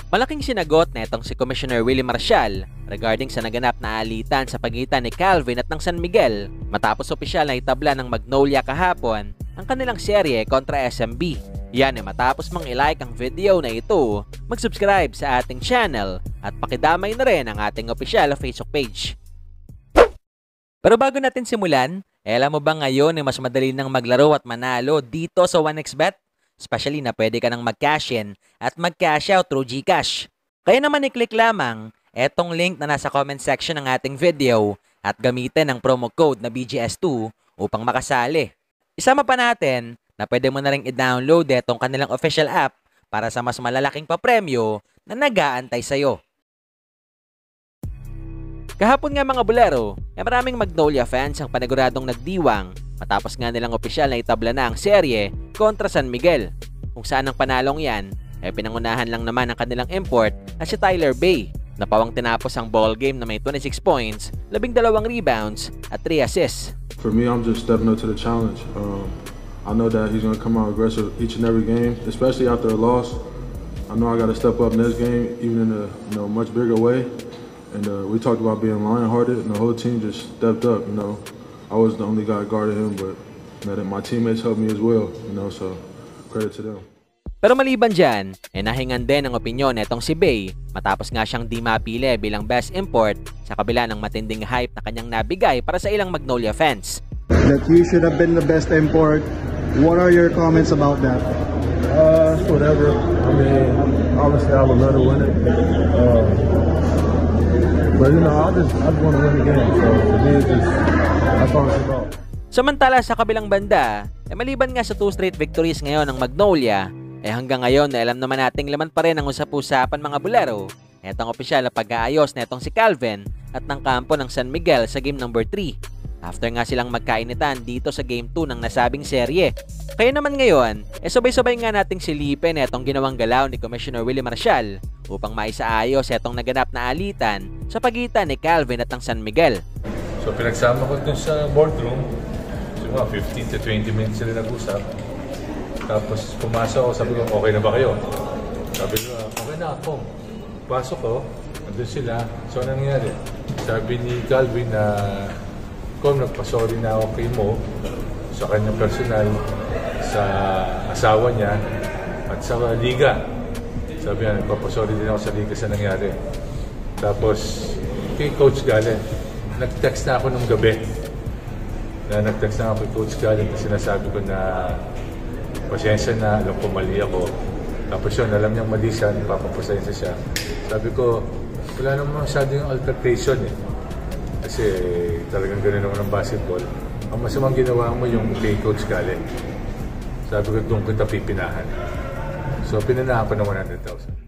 Malaking sinagot na itong si Commissioner Willie Marcial regarding sa naganap na alitan sa pagitan ni Calvin at ng San Miguel matapos opisyal na itabla ng Magnolia kahapon ang kanilang serye kontra SMB. Yan ay matapos mang ilike ang video na ito, mag-subscribe sa ating channel at pakidamay na rin ang ating opisyal Facebook page. Pero bago natin simulan, alam mo ba ngayon ay mas madali nang maglaro at manalo dito sa 1xBet? Especially na pwede ka nang mag-cash in at mag-cash out through GCash. Kaya naman i-click lamang etong link na nasa comment section ng ating video at gamitin ang promo code na BGS2 upang makasali. Isama pa natin na pwede mo na rin i-download etong kanilang official app para sa mas malalaking papremyo na nag-aantay sa'yo. Kahapon nga mga bulero, maraming Magnolia fans ang paniguradong nagdiwang matapos nga nilang opisyal na itabla na ang serye kontra San Miguel. Kung saan ang panalong yan, pinangunahan lang naman ang kanilang import na si Tyler Bay na pawang tinapos ang ball game na may 26 points, 12 rebounds at 3 assists. For me, I'm just stepping up to the challenge. I know that he's going to come out aggressive each and every game, especially after a loss. I know I got to step up in this game, even in a much bigger way. And we talked about being lion-hearted, and the whole team just stepped up. I was the only guy guarding him, but my teammates helped me as well. So credit to them. Pero maliban dyan, nahingan din ang opinyon netong si Bay matapos nga siyang di mapili bilang best import sa kabila ng matinding hype na kanyang nabigay para sa ilang Magnolia fans. That you should have been the best import. What are your comments about that? Whatever. I mean, obviously I would love to win it. But I just want to win the game. So for me, that's all it's about. Samantala sa kabilang banda, maliban nga sa 2 straight victories ngayon ng Magnolia, hanggang ngayon alam naman nating laman pa rin ang usap-usapan mga bulero. Etong opisyal na pag-aayos na itong si Calvin at ng kampo ng San Miguel sa game number 3. After nga silang magkainitan dito sa game 2 ng nasabing serye. Kaya naman ngayon, sabay-sabay nga nating silipin etong ginawang galaw ni Commissioner Willie Marcial upang maisaayos etong naganap na alitan sa pagitan ni Calvin at ng San Miguel. So pinagsama ko dun sa boardroom, so 15 to 20 minutes sila nag-usap. Tapos pumasok ako, sabi ko, okay na ba kayo? Sabi ko, okay na ako. Pasok ko, nandun sila. So anong nangyari? Sabi ni Calvin na kung nagpasorry na ako kay Mo sa kanyang personal, sa asawa niya at sa liga. Sabi niya, nagpapasorry din ako sa liga sa nangyari. Tapos kay Coach Galen, nag-text na ako nung gabi. Nag-text na ako kay Coach Galen kasi sinasabi ko na pasensya na, alam ko mali ako. Tapos yun, alam niyang mali siya, nagpapapasensya siya. Sabi ko, wala naman masyadong altercation eh. Kasi talagang gano'n naman ang basketball. Ang masamang ginawa mo yung kay Coach Galen. Sabi ko, doon kita pipinahan. So, pinanahan ko ng 100,000.